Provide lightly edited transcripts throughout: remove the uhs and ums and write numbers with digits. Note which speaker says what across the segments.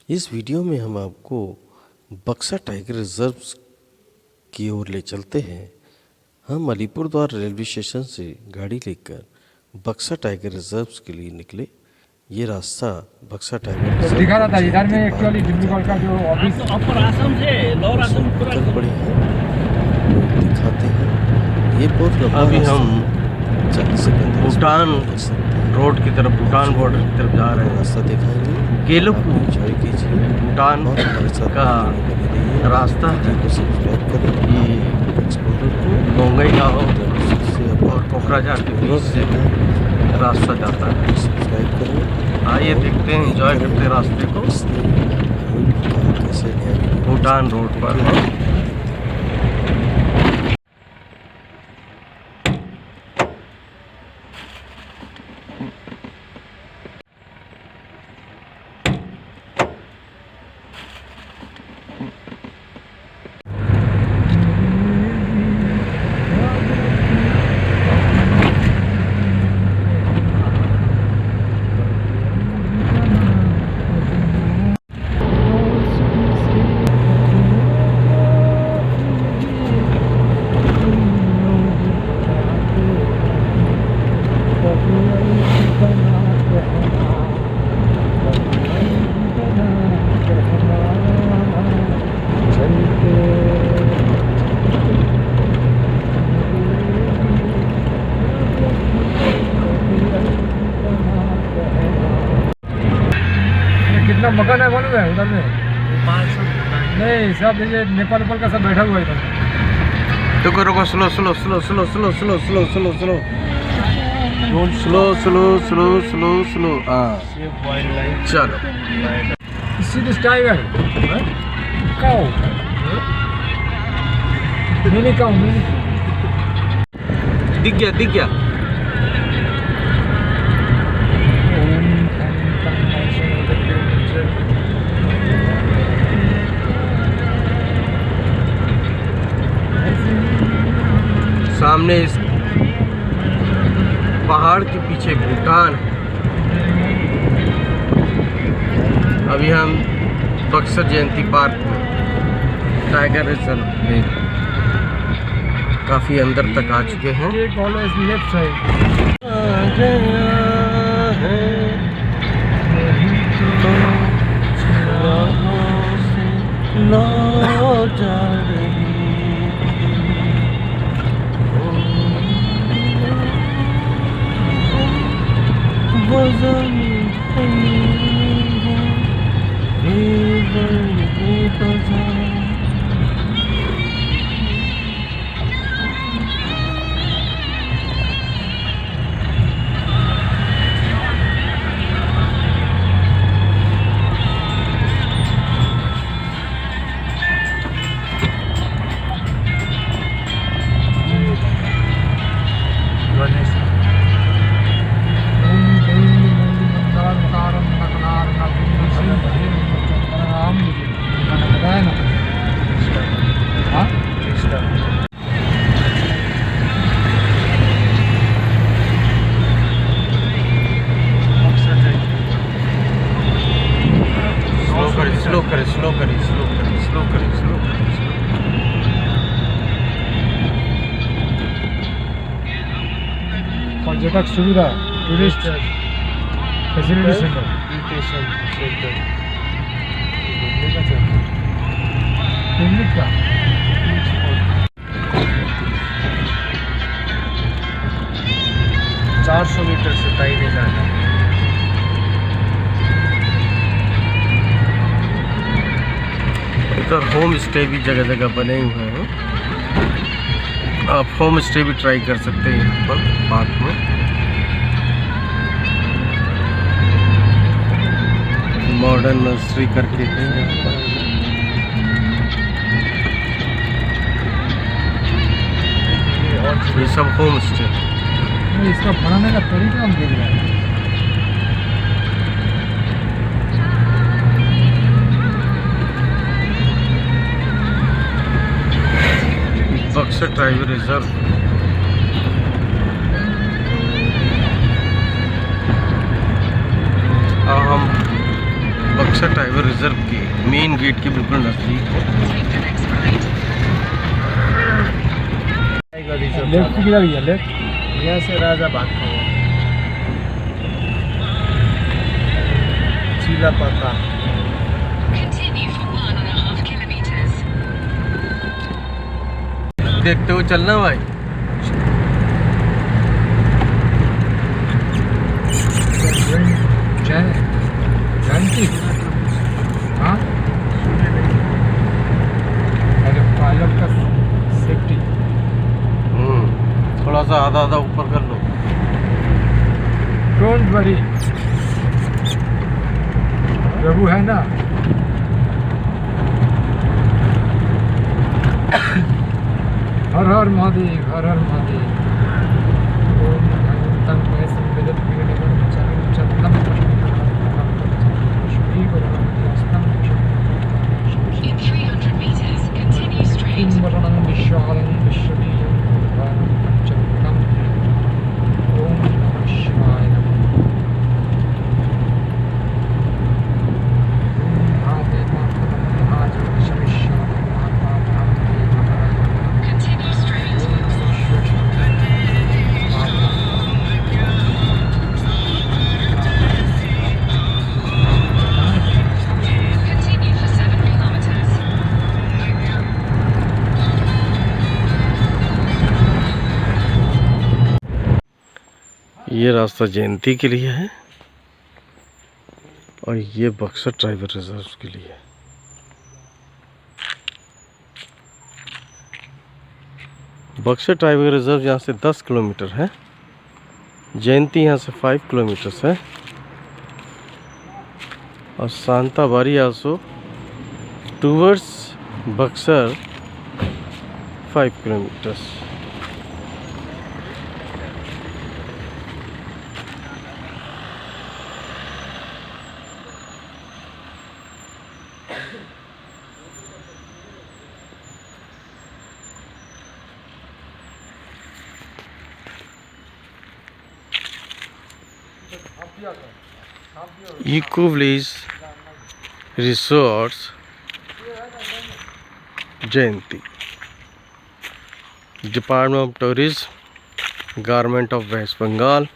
Speaker 1: इस वीडियो में हम आपको बक्सा टाइगर रिजर्व की ओर ले चलते हैं। हम अलीपुरद्वार रेलवे स्टेशन से गाड़ी लेकर बक्सा टाइगर रिजर्व के लिए निकले। ये रास्ता बक्सा टाइगर रिजर्व
Speaker 2: दिखा रहा था इधर में एक्चुअली डिब्रूगढ़ का जो ऑफिस
Speaker 3: अपर आसम से लोअर आसम पूरा
Speaker 1: निकल पड़े हैं, दिखाते हैं। ये बहुत लंबा
Speaker 4: अभी हम
Speaker 1: 40 से 45
Speaker 4: भूटान रोड की तरफ, भूटान बॉर्डर की तरफ जा रहे हैं।
Speaker 1: रास्ता दिखाएंगे,
Speaker 4: गेलुपू
Speaker 1: एंजॉय कीजिए।
Speaker 4: भूटान
Speaker 1: और हमारे साथ
Speaker 4: का रास्ता है।
Speaker 1: को सब्सक्राइब करें।
Speaker 4: ये
Speaker 1: एक्सप्लोरर को
Speaker 4: बोंगई गाँव
Speaker 1: से
Speaker 4: और कोकराझार के बीच से रास्ता जाता है।
Speaker 1: सब्सक्राइब करें।
Speaker 4: आइए देखते हैं, एंजॉय करते हैं रास्ते को।
Speaker 1: कैसे
Speaker 4: भूटान रोड पर है।
Speaker 2: कितना मकान है मालूम है उधर में? नहीं, सब ये नेपाल का सब बैठा हुआ है इधर।
Speaker 4: तो रुको, slow slow slow slow slow slow slow slow slow slow slow slow slow slow. हाँ चलो।
Speaker 2: See this tiger? Cow. Mini cow, mini cow.
Speaker 4: दिख गया, दिख गया। सामने इस पहाड़ के पीछे भूटान है। अभी हम बक्सर जयंती पार्क में टाइगर रिजर्व में काफ़ी अंदर तक आ चुके हैं।
Speaker 2: Take always left side.
Speaker 4: Slow करें, स्लो करें, स्लो करें, स्लो करें, स्लो करें, स्लो।
Speaker 2: पर्यटक सुविधा, टूरिस्ट फैसिलिटी सेंटर, पिकनिक का
Speaker 4: 400 मीटर से तय नहीं जाना। इधर होम स्टे भी जगह जगह बने हुए हैं। आप होम स्टे भी ट्राई कर सकते हैं यहाँ पर पार्क में। मॉडर्न नर्सरी करके है यहाँ पर। ये सब होम स्टे।
Speaker 2: इसका बनाने का तरीका हम देख रहे हैं।
Speaker 4: Buxar tiger reserve. अब हम
Speaker 1: बक्सर टाइगर रिजर्व के मेन गेट के बिल्कुल नज़दीक है।
Speaker 2: लेफ्ट किधर गया लेफ्ट
Speaker 4: यहाँ से राजा बाग चीला पता
Speaker 5: Continue for 1.5 kilometers.
Speaker 1: देखते हुए चलना भाई।
Speaker 2: जयंती हाँ अरे पायलट का सेफ्टी
Speaker 1: थोड़ा सा आधा आधा ऊपर कर लो।
Speaker 2: डोंट वरी प्रभु है ना। हर हर महादेव हर हर महादेव। ओम भगवन्तं महेशं वेदत्वेनं चन्द्रं
Speaker 5: In 300 meters, continue straight.
Speaker 2: वरणं विश्वालं विश्वबीजं भगवानं पञ्चमुखम्। ओम नमः शिवाय नमः।
Speaker 5: Continue straight. Continue for 7 kilometers.
Speaker 1: ये रास्ता जयंती के लिए है और ये बक्सर टाइगर रिजर्व के लिए है। बक्सर टाइगर रिजर्व यहाँ से 10 किलोमीटर है, जयंती यहाँ से 5 किलोमीटर्स है और Santabari also towards Buxar 5 kilometres. Eco village resorts Jayanti, department of tourism, government of West Bengal.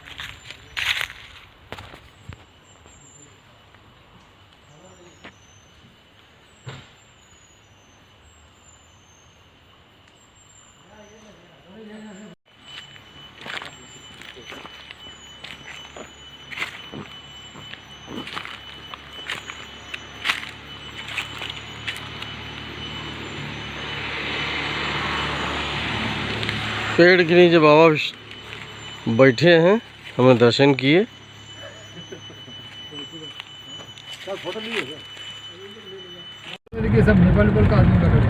Speaker 1: पेड़ के नीचे बाबा बैठे हैं, हमें दर्शन किए।
Speaker 2: देखिए सब नेपाल का आदमी कर रहे हैं।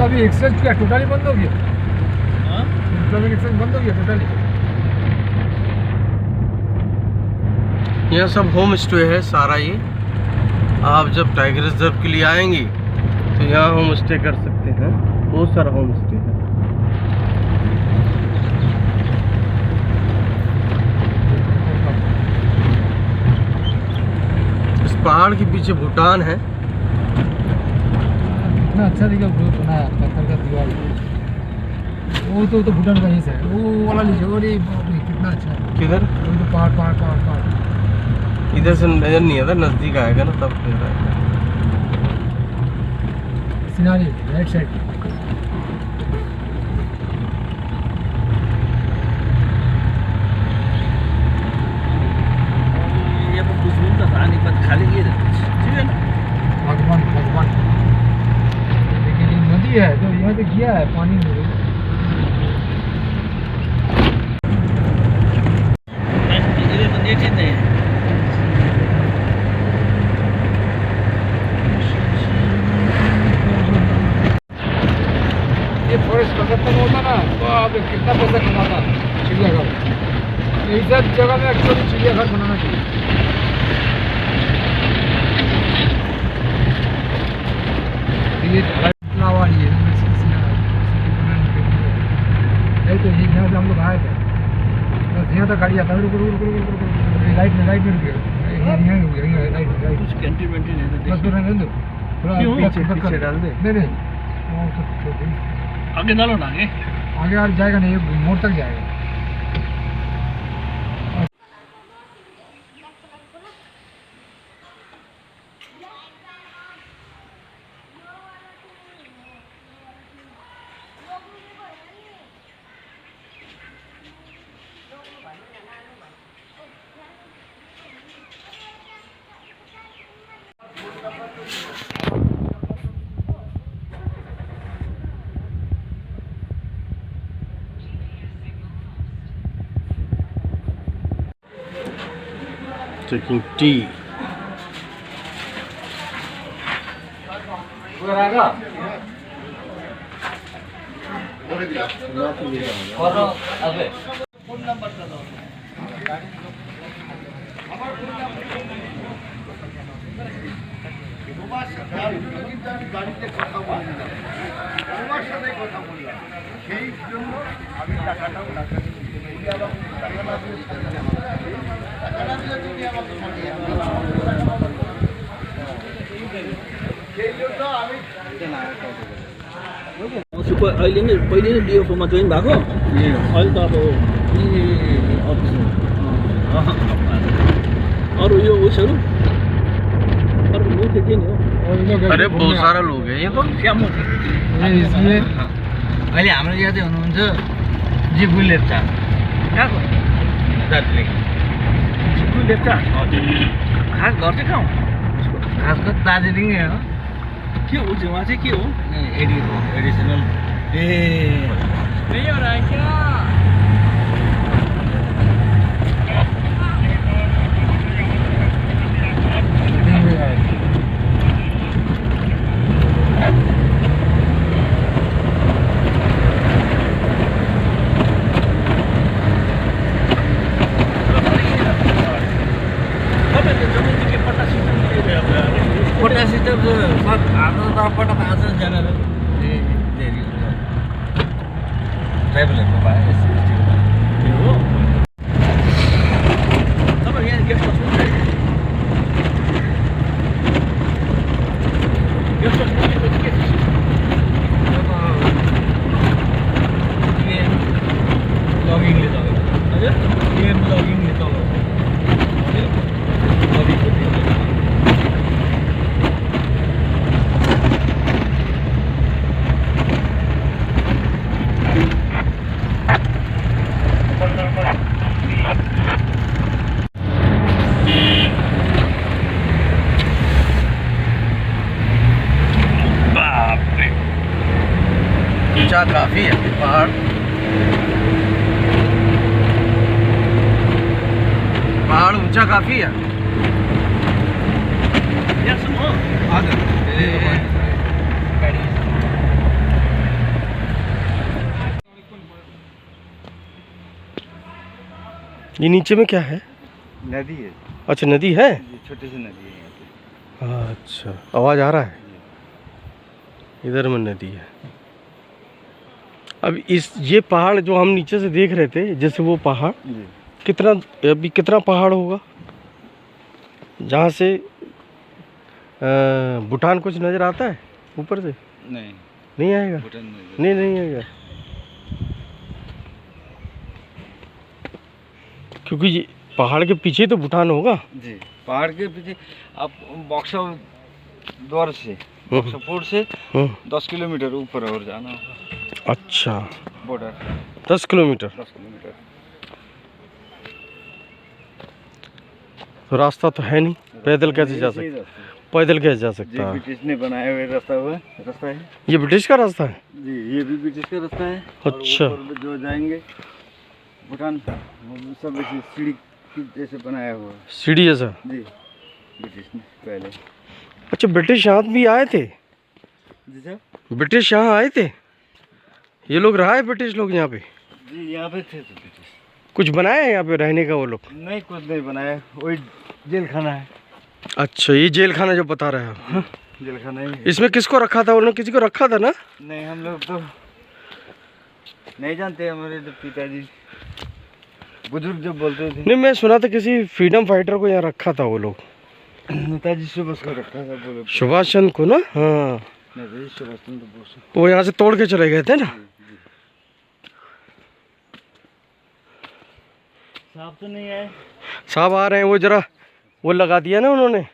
Speaker 2: अभी एक्सचेंज क्या टोटली बंद हो गया? इस्लामिक एक्सचेंज बंद हो गया टोटली।
Speaker 1: यहाँ सब होम स्टे है सारा। ये आप जब टाइगर रिजर्व के लिए आएंगी तो यहाँ होम स्टे कर सकते हैं, बहुत सारा होम स्टे है। इस पहाड़ के पीछे भूटान है।
Speaker 2: कितना अच्छा दिखा ग्रोथ बनाया पत्थर का दीवार। वो तो भूटान का ही है। वो वाला लीजिए, वो कितना अच्छा है।
Speaker 1: किधर?
Speaker 2: वो तो पहाड़ पहाड़ पहाड़ पहाड़।
Speaker 1: इधर से नजर नहीं आता, नजदीक आएगा ना तब फिर आएगा।
Speaker 2: सिनारी राइट साइड।
Speaker 3: ये अब कुछ भी तो पानी पर खाली ये ठीक है ना।
Speaker 2: भगवान भगवान। लेकिन ये नदी है तो यहाँ से गया है पानी में।
Speaker 3: ये तो देखे नहीं है।
Speaker 2: ये फॉरेस्ट खत्म होता ना तो आप कितना पैसा कमाता चिड़ियाघर। यही सब जगह में एक्चुअली चिड़ियाघर बनाना चाहिए। ये लावा ही है तो ये यहाँ से हम लोग आए थे। यहाँ तक गाड़ी आता है, रुक रुक रुक रुक रुक रुक, लाइट में रुक गया, यहाँ लाइट
Speaker 3: कुछ कैंटीन वेंटीन है तो
Speaker 2: बस
Speaker 3: देखिए।
Speaker 2: रहने दो थोड़ा
Speaker 3: क्यों?
Speaker 2: पीछे डाल दे, नहीं वो सब छोड़ दे,
Speaker 3: आगे डालो ना आगे।
Speaker 2: आगे आ जाएगा नहीं, ये मोड़ तक जाएगा।
Speaker 1: taking tea.
Speaker 3: सुपर अहिले नै पहिले नै डिओफोमा जोइन भएको अहिले त अब अरू यो उसहरू अरू मुख्य के नि हो
Speaker 4: अरे बहुत सारा लोग हैं ये तो।
Speaker 3: क्या मुख्य
Speaker 2: इसलिए
Speaker 6: अहिले हाम्रो यादै हुनुहुन्छ जिबु लेप्चा
Speaker 3: कहाँको
Speaker 6: दार्जिलिङ
Speaker 3: सिक्नु लेप्चा खास घर चाहिँ कहाँ हो
Speaker 6: खासको दार्जिलिङै हो
Speaker 3: के हो चाहिँ उहाँ चाहिँ के हो
Speaker 6: एडिसनल पट्टा सिस्टम सब हाम्रो त पट्टा त आज जनरल धेरै ट्राइबलहरूको पाए
Speaker 3: हो तपाईँ यहाँ गेस्ट हाउस गेस्ट हाउस के
Speaker 6: लगिङले चल्यो
Speaker 3: हजुर
Speaker 6: गेम लगिङले चल्यो
Speaker 4: ऊंचा काफी है पहाड़, पहाड़ ऊंचा काफी है।
Speaker 3: यहाँ सुन्नु हो
Speaker 6: हजुर
Speaker 1: ये नीचे में क्या है?
Speaker 6: नदी है,
Speaker 1: अच्छा नदी है।
Speaker 6: छोटी सी नदी है यहाँ पे।
Speaker 1: अच्छा आवाज़ आ रहा है, इधर में नदी है। अब इस ये पहाड़ जो हम नीचे से देख रहे थे, जैसे वो पहाड़
Speaker 6: जी
Speaker 1: कितना अभी कितना पहाड़ होगा जहाँ से भूटान कुछ नज़र आता है ऊपर से?
Speaker 6: नहीं
Speaker 1: नहीं आएगा,
Speaker 6: भूटान नहीं
Speaker 1: नहीं आएगा, क्योंकि ये पहाड़ के पीछे तो भूटान होगा।
Speaker 6: जी पहाड़ के पीछे आप बक्सा द्वार से बक्सापुर से 10 किलोमीटर ऊपर और जाना होगा
Speaker 1: अच्छा
Speaker 6: बॉर्डर
Speaker 1: 10 किलोमीटर
Speaker 6: 10 किलोमीटर
Speaker 1: तो रास्ता तो है नहीं, पैदल कैसे जा सकते? पैदल कैसे जा सकता है?
Speaker 6: ब्रिटिश ने बनाए हुए रास्ता है
Speaker 1: ये ब्रिटिश का रास्ता है?
Speaker 6: जी, ये भी ब्रिटिश का रास्ता है।
Speaker 1: अच्छा।
Speaker 6: और ऊपर जो जाएंगे भूटान वो सब ऐसे सीढ़ी की जैसे बनाया हुआ है
Speaker 1: सीढ़ी जैसा?
Speaker 6: जी, ब्रिटिश ने पहले।
Speaker 1: अच्छा ब्रिटिश यहाँ भी आए थे?
Speaker 6: जी सर,
Speaker 1: ब्रिटिश यहाँ आए थे? ये लोग रहा है ब्रिटिश लोग यहाँ पे?
Speaker 6: जी यहाँ पे थे तो ब्रिटिश।
Speaker 1: कुछ बनाया है यहाँ पे रहने का वो लोग?
Speaker 6: नहीं कुछ नहीं बनाया, वही जेल खाना है।
Speaker 1: अच्छा ये जेल खाना जो बता रहे हो, हाँ?
Speaker 6: जेल खाना ही है।
Speaker 1: इसमें किसको रखा था? उन्होंने किसी को रखा था ना?
Speaker 6: नहीं हम लोग तो नहीं जानते, हमारे तो पिताजी बुजुर्ग जब बोलते थे
Speaker 1: नहीं, मैं सुना था किसी फ्रीडम फाइटर को यहाँ रखा था वो लोग,
Speaker 6: नेताजी सुभाष को रखा था बोले।
Speaker 1: सुभाष चंद्र को ना। हाँ,
Speaker 6: नेताजी सुभाष चंद्र बोस।
Speaker 1: वो यहाँ से तोड़ के चले गए थे ना।
Speaker 6: साहब तो नहीं आए।
Speaker 1: साहब आ रहे हैं, वो जरा वो लगा दिया ना उन्होंने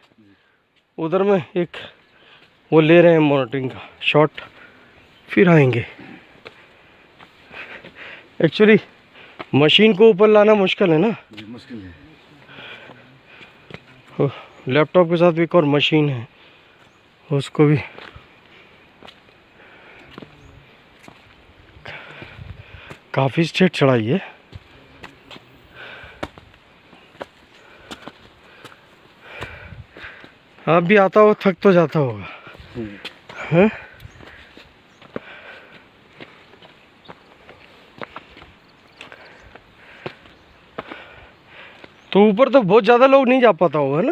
Speaker 1: उधर में एक, वो ले रहे हैं मॉनिटरिंग का शॉट, फिर आएंगे। एक्चुअली मशीन को ऊपर लाना मुश्किल है ना।
Speaker 6: जी मुश्किल है।
Speaker 1: लैपटॉप के साथ भी एक और मशीन है, उसको भी काफ़ी स्टेट चढ़ाई है। आप भी आता हो, थक तो जाता होगा। हैं? तो ऊपर तो बहुत ज़्यादा लोग नहीं जा पाता होगा ना।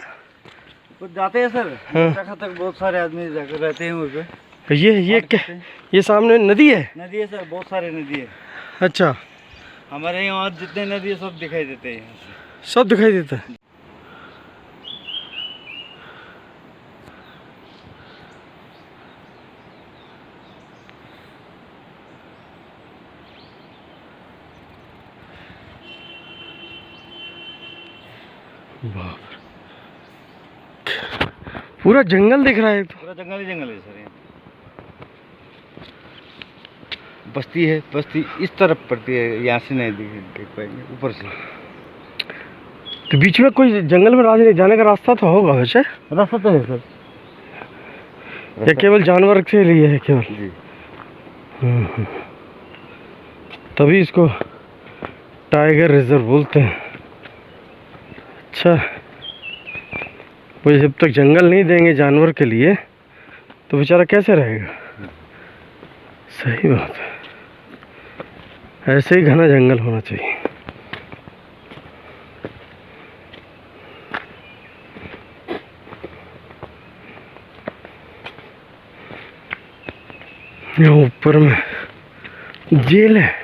Speaker 6: कुछ जाते हैं सर।
Speaker 1: हाँ।
Speaker 6: तक बहुत सारे आदमी जाकर रहते हैं वहाँ पे।
Speaker 1: ये सामने नदी है।
Speaker 6: नदी है सर, बहुत सारे नदी है।
Speaker 1: अच्छा,
Speaker 6: हमारे यहाँ जितने नदी है सब दिखाई देते हैं यहाँ से।
Speaker 1: सब दिखाई देता है। बाप रे, पूरा जंगल दिख रहा है तो।
Speaker 6: पूरा जंगल ही जंगल है सर यहाँ। बस्ती है, बस्ती इस तरफ पड़ती है, यहाँ से नहीं देख पाएंगे, ऊपर से।
Speaker 1: तो बीच में कोई जंगल में जाने का रास्ता तो होगा वैसे।
Speaker 6: रास्ता तो है सर।
Speaker 1: या केवल जानवर के लिए है केवल?
Speaker 6: जी।
Speaker 1: तभी इसको टाइगर रिजर्व बोलते हैं। अच्छा, वो जब तक जंगल नहीं देंगे जानवर के लिए तो बेचारा कैसे रहेगा। सही बात है, ऐसे ही घना जंगल होना चाहिए। यहाँ ऊपर में जेल है।